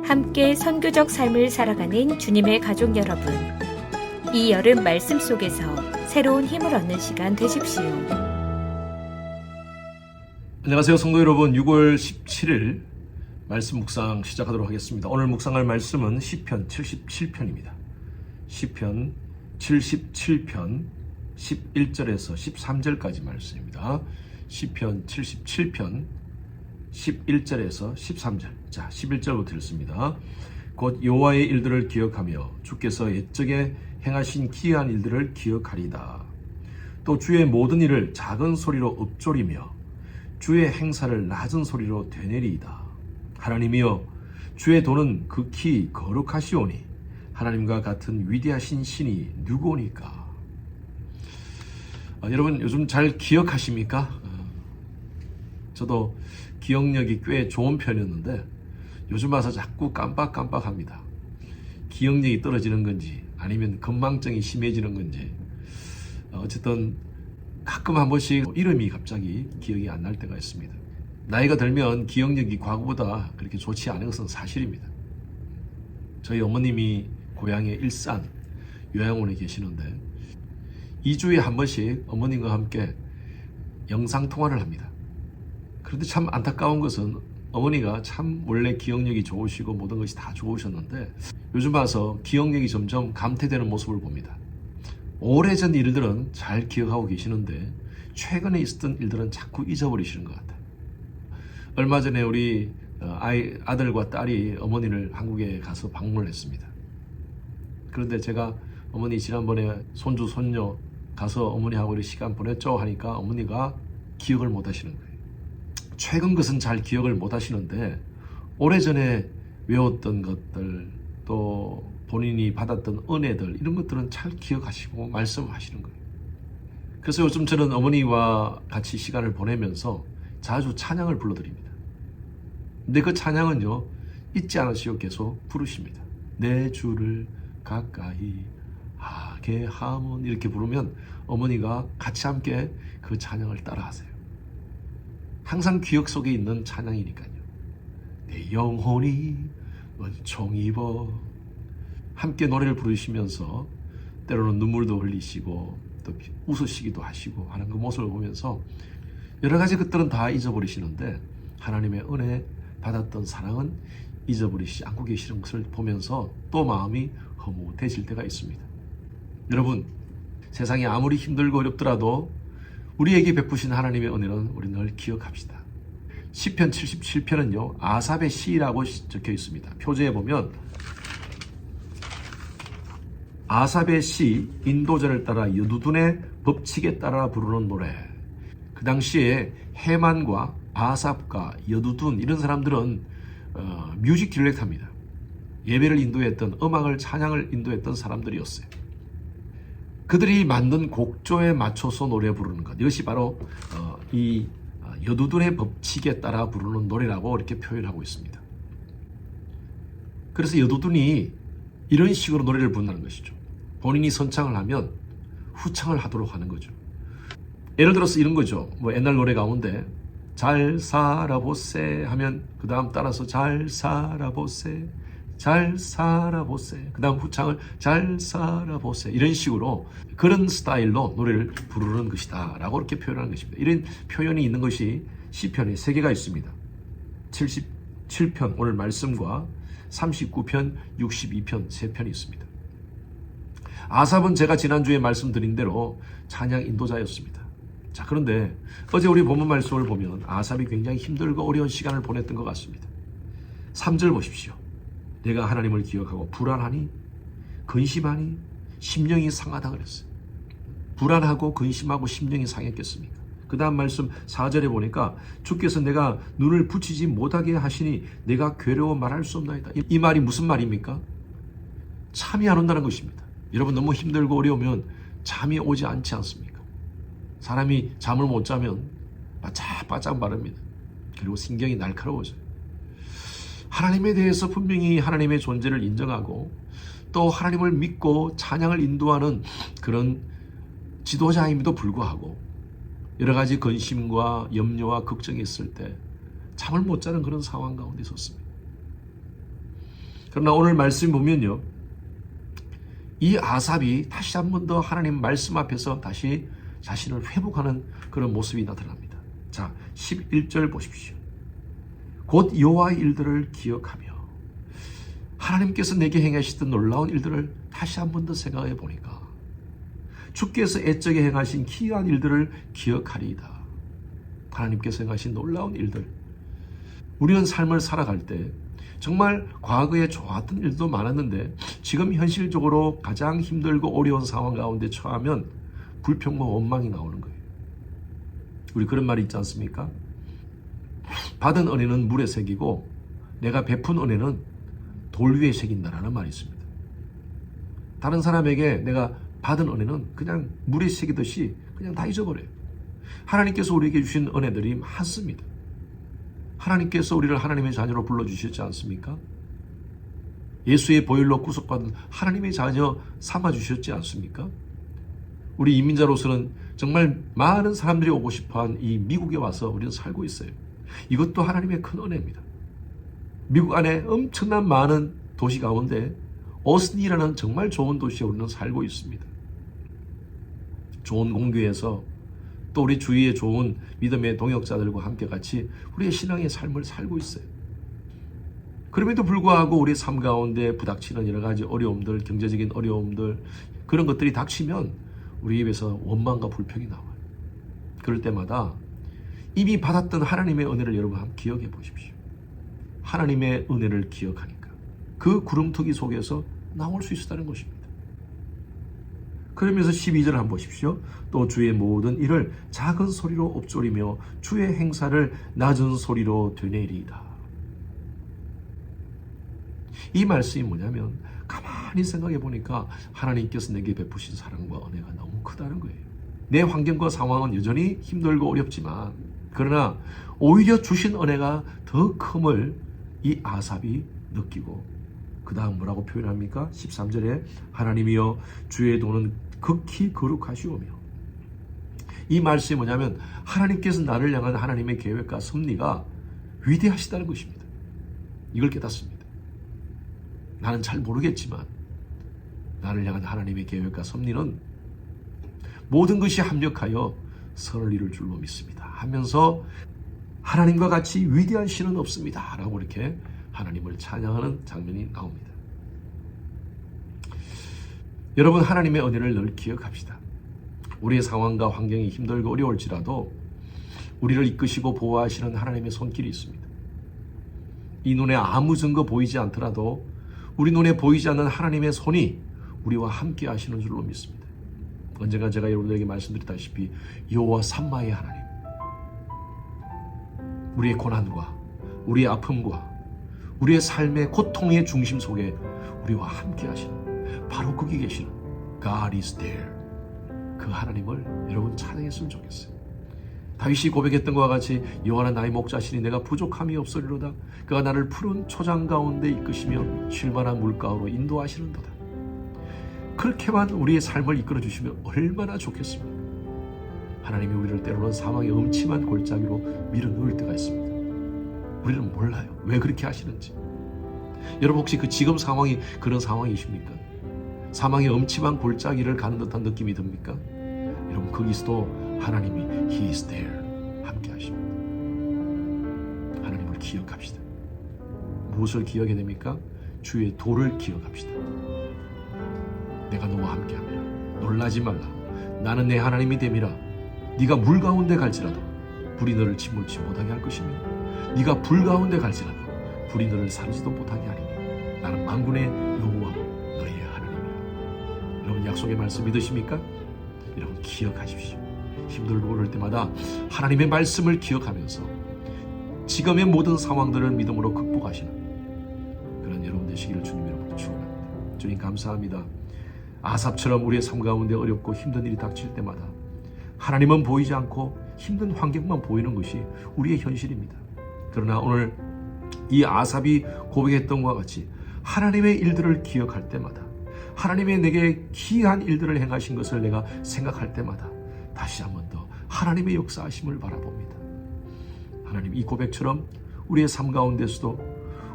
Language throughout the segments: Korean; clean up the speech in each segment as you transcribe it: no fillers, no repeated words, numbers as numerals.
함께 선교적 삶을 살아가는 주님의 가족 여러분, 이 여름 말씀 속에서 새로운 힘을 얻는 시간 되십시오. 안녕하세요 성도 여러분. 6월 17일 말씀 묵상 시작하도록 하겠습니다. 오늘 묵상할 말씀은 시편 77편입니다. 시편 77편 11절에서 13절까지 말씀입니다. 시편 77편 11절에서 13절. 자, 11절부터 읽습니다. 곧 여호와의 일들을 기억하며 주께서 옛적에 행하신 기이한 일들을 기억하리다. 또 주의 모든 일을 작은 소리로 읊조리며 주의 행사를 낮은 소리로 되뇌리이다. 하나님이여, 주의 도는 극히 거룩하시오니 하나님과 같은 위대하신 신이 누구오니까. 여러분 요즘 잘 기억하십니까? 저도 기억력이 꽤 좋은 편이었는데 요즘 와서 자꾸 깜빡깜빡합니다. 기억력이 떨어지는 건지 아니면 건망증이 심해지는 건지 어쨌든 가끔 한 번씩 이름이 갑자기 기억이 안 날 때가 있습니다. 나이가 들면 기억력이 과거보다 그렇게 좋지 않은 것은 사실입니다. 저희 어머님이 고향의 일산 요양원에 계시는데 2주에 한 번씩 어머님과 함께 영상통화를 합니다. 그런데 참 안타까운 것은 어머니가 참 원래 기억력이 좋으시고 모든 것이 다 좋으셨는데 요즘 와서 기억력이 점점 감퇴되는 모습을 봅니다. 오래전 일들은 잘 기억하고 계시는데 최근에 있었던 일들은 자꾸 잊어버리시는 것 같아요. 얼마 전에 우리 아들과 딸이 어머니를 한국에 가서 방문을 했습니다. 그런데 제가 어머니 지난번에 손주 손녀 가서 어머니하고 시간 보냈죠 하니까 어머니가 기억을 못 하시는 거예요. 최근 것은 잘 기억을 못 하시는데 오래전에 외웠던 것들 또 본인이 받았던 은혜들 이런 것들은 잘 기억하시고 말씀하시는 거예요. 그래서 요즘 저는 어머니와 같이 시간을 보내면서 자주 찬양을 불러드립니다. 근데 그 찬양은요 잊지 않으시고 계속 부르십니다. 내 주를 가까이 하게 함은 이렇게 부르면 어머니가 같이 함께 그 찬양을 따라하세요. 항상 기억 속에 있는 찬양이니까요. 내 영혼이 은총 입어 함께 노래를 부르시면서 때로는 눈물도 흘리시고 또 웃으시기도 하시고 하는 그 모습을 보면서 여러 가지 것들은 다 잊어버리시는데 하나님의 은혜 받았던 사랑은 잊어버리시지 않고 계시는 것을 보면서 또 마음이 허무해질 때가 있습니다. 여러분, 세상이 아무리 힘들고 어렵더라도 우리에게 베푸신 하나님의 은혜는 우리 늘 기억합시다. 시편 77편은요 아삽의 시라고 적혀 있습니다. 표제에 보면 아삽의 시, 인도자를 따라 여두둔의 법칙에 따라 부르는 노래. 그 당시에 해만과 아삽과 여두둔 이런 사람들은 뮤직 디렉터입니다. 예배를 인도했던 음악을 찬양을 인도했던 사람들이었어요. 그들이 만든 곡조에 맞춰서 노래 부르는 것, 이것이 바로 이 여두둔의 법칙에 따라 부르는 노래라고 이렇게 표현하고 있습니다. 그래서 여두둔이 이런 식으로 노래를 부른다는 것이죠. 본인이 선창을 하면 후창을 하도록 하는 거죠. 예를 들어서 이런 거죠. 옛날 노래 가운데 잘 살아보세 하면 그 다음 따라서 잘 살아보세 잘 살아보세 그 다음 후창을 잘 살아보세 이런 식으로 그런 스타일로 노래를 부르는 것이다 라고 이렇게 표현하는 것입니다. 이런 표현이 있는 것이 시편에 3개가 있습니다. 77편 오늘 말씀과 39편 62편 3편이 있습니다. 아삽은 제가 지난주에 말씀드린 대로 찬양 인도자였습니다. 자, 그런데 어제 우리 본문 말씀을 보면 아삽이 굉장히 힘들고 어려운 시간을 보냈던 것 같습니다. 3절 보십시오. 내가 하나님을 기억하고 불안하니 근심하니 심령이 상하다 그랬어요. 불안하고 근심하고 심령이 상했겠습니까? 그 다음 말씀 4절에 보니까 주께서 내가 눈을 붙이지 못하게 하시니 내가 괴로워 말할 수 없나이다. 이 말이 무슨 말입니까? 잠이 안 온다는 것입니다. 여러분 너무 힘들고 어려우면 잠이 오지 않지 않습니까? 사람이 잠을 못 자면 바짝바짝 마릅니다. 그리고 신경이 날카로워져요. 하나님에 대해서 분명히 하나님의 존재를 인정하고 또 하나님을 믿고 찬양을 인도하는 그런 지도자임에도 불구하고 여러 가지 근심과 염려와 걱정이 있을 때 잠을 못 자는 그런 상황 가운데 있었습니다. 그러나 오늘 말씀 보면요, 이 아삽이 다시 한 번 더 하나님 말씀 앞에서 다시 자신을 회복하는 그런 모습이 나타납니다. 자, 11절 보십시오. 곧 여호와의 일들을 기억하며 하나님께서 내게 행하시던 놀라운 일들을 다시 한 번 더 생각해 보니까 주께서 애적에 행하신 기이한 일들을 기억하리이다. 하나님께서 행하신 놀라운 일들. 우리는 삶을 살아갈 때 정말 과거에 좋았던 일도 많았는데 지금 현실적으로 가장 힘들고 어려운 상황 가운데 처하면 불평과 원망이 나오는 거예요. 우리 그런 말이 있지 않습니까? 받은 은혜는 물에 새기고 내가 베푼 은혜는 돌 위에 새긴다라는 말이 있습니다. 다른 사람에게 내가 받은 은혜는 그냥 물에 새기듯이 그냥 다 잊어버려요. 하나님께서 우리에게 주신 은혜들이 많습니다. 하나님께서 우리를 하나님의 자녀로 불러주셨지 않습니까? 예수의 보혈로 구속받은 하나님의 자녀 삼아주셨지 않습니까? 우리 이민자로서는 정말 많은 사람들이 오고 싶어한 이 미국에 와서 우리는 살고 있어요. 이것도 하나님의 큰 은혜입니다. 미국 안에 엄청난 많은 도시 가운데 오스틴이라는 정말 좋은 도시에 우리는 살고 있습니다. 좋은 공교에서 또 우리 주위에 좋은 믿음의 동역자들과 함께 같이 우리의 신앙의 삶을 살고 있어요. 그럼에도 불구하고 우리 삶 가운데 부닥치는 여러 가지 어려움들, 경제적인 어려움들, 그런 것들이 닥치면 우리 입에서 원망과 불평이 나와요. 그럴 때마다 이미 받았던 하나님의 은혜를 여러분 한번 기억해 보십시오. 하나님의 은혜를 기억하니까 그 구름투기 속에서 나올 수 있었다는 것입니다. 그러면서 12절 한번 보십시오. 또 주의 모든 일을 작은 소리로 읊조리며 주의 행사를 낮은 소리로 되뇌리이다. 이 말씀이 뭐냐면 가만히 생각해 보니까 하나님께서 내게 베푸신 사랑과 은혜가 너무 크다는 거예요. 내 환경과 상황은 여전히 힘들고 어렵지만 그러나 오히려 주신 은혜가 더 큼을 이 아삽이 느끼고 그 다음 뭐라고 표현합니까? 13절에 하나님이여 주의 도는 극히 거룩하시오며, 이 말씀이 뭐냐면 하나님께서 나를 향한 하나님의 계획과 섭리가 위대하시다는 것입니다. 이걸 깨닫습니다. 나는 잘 모르겠지만 나를 향한 하나님의 계획과 섭리는 모든 것이 합력하여 선을 이룰 줄로 믿습니다 하면서 하나님과 같이 위대한 신은 없습니다 라고 이렇게 하나님을 찬양하는 장면이 나옵니다. 여러분, 하나님의 은혜를 늘 기억합시다. 우리의 상황과 환경이 힘들고 어려울지라도 우리를 이끄시고 보호하시는 하나님의 손길이 있습니다. 이 눈에 아무 증거 보이지 않더라도 우리 눈에 보이지 않는 하나님의 손이 우리와 함께 하시는 줄로 믿습니다. 언젠가 제가 여러분들에게 말씀드렸다시피 여호와 삼마의 하나님, 우리의 고난과 우리의 아픔과 우리의 삶의 고통의 중심 속에 우리와 함께 하시는 바로 거기 계시는 God is there, 그 하나님을 여러분 찬양했으면 좋겠어요. 다윗이 고백했던 것과 같이 여호와는 나의 목자시니 내가 부족함이 없으리로다. 그가 나를 푸른 초장 가운데 이끄시며 쉴만한 물가로 인도하시는도다. 그렇게만 우리의 삶을 이끌어 주시면 얼마나 좋겠습니까? 하나님이 우리를 때로는 사망의 음침한 골짜기로 밀어넣을 때가 있습니다. 우리는 몰라요. 왜 그렇게 하시는지. 여러분, 혹시 그 지금 상황이 그런 상황이십니까? 사망의 음침한 골짜기를 가는 듯한 느낌이 듭니까? 여러분, 거기서도 하나님이 He is there 함께 하십니다. 하나님을 기억합시다. 무엇을 기억해야 됩니까? 주의 도를 기억합시다. 내가 너와 함께하며 놀라지 말라. 나는 내 하나님이 됨이라. 네가 물 가운데 갈지라도 불이 너를 침몰치 못하게 할 것이며 네가 불 가운데 갈지라도 불이 너를 사르지도 못하게 하리니 나는 만군의 여호와 너희의 하나님이라. 여러분, 약속의 말씀 믿으십니까? 여러분, 기억하십시오. 힘들고 어려울 때마다 하나님의 말씀을 기억하면서 지금의 모든 상황들을 믿음으로 극복하시는 그런 여러분 되시기를 주님 이름으로 축원합니다. 주님, 감사합니다. 아삽처럼 우리의 삶 가운데 어렵고 힘든 일이 닥칠 때마다 하나님은 보이지 않고 힘든 환경만 보이는 것이 우리의 현실입니다. 그러나 오늘 이 아삽이 고백했던 것과 같이 하나님의 일들을 기억할 때마다, 하나님의 내게 기이한 일들을 행하신 것을 내가 생각할 때마다 다시 한 번 더 하나님의 역사하심을 바라봅니다. 하나님, 이 고백처럼 우리의 삶 가운데서도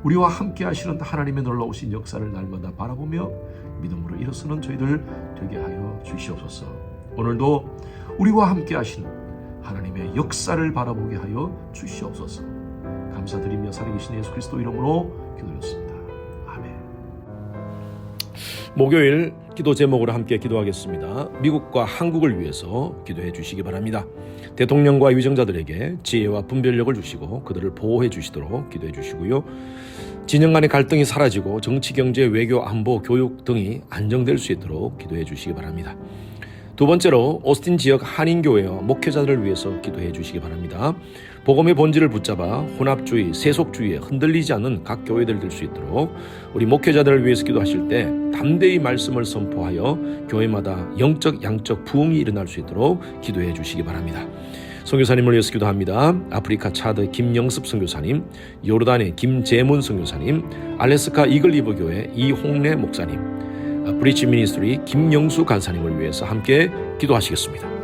우리와 함께 하시는 하나님의 놀라우신 역사를 날마다 바라보며 믿음으로 일어서는 저희들 되게 하여 주시옵소서. 오늘도 우리와 함께 하시는 하나님의 역사를 바라보게 하여 주시옵소서. 감사드리며 살아계신 예수 그리스도 이름으로 기도드렸습니다. 아멘. 목요일 기도 제목으로 함께 기도하겠습니다. 미국과 한국을 위해서 기도해 주시기 바랍니다. 대통령과 위정자들에게 지혜와 분별력을 주시고 그들을 보호해 주시도록 기도해 주시고요. 진영 간의 갈등이 사라지고 정치, 경제, 외교, 안보, 교육 등이 안정될 수 있도록 기도해 주시기 바랍니다. 두 번째로 오스틴 지역 한인교회와 목회자들을 위해서 기도해 주시기 바랍니다. 복음의 본질을 붙잡아 혼합주의, 세속주의에 흔들리지 않는 각 교회들 될 수 있도록 우리 목회자들을 위해서 기도하실 때 담대히 말씀을 선포하여 교회마다 영적, 양적 부흥이 일어날 수 있도록 기도해 주시기 바랍니다. 선교사님을 위해서 기도합니다. 아프리카 차드 김영습 선교사님, 요르단의 김재문 선교사님, 알래스카 이글리버 교회 이홍래 목사님, 브리치 미니스트리 김영수 간사님을 위해서 함께 기도하시겠습니다.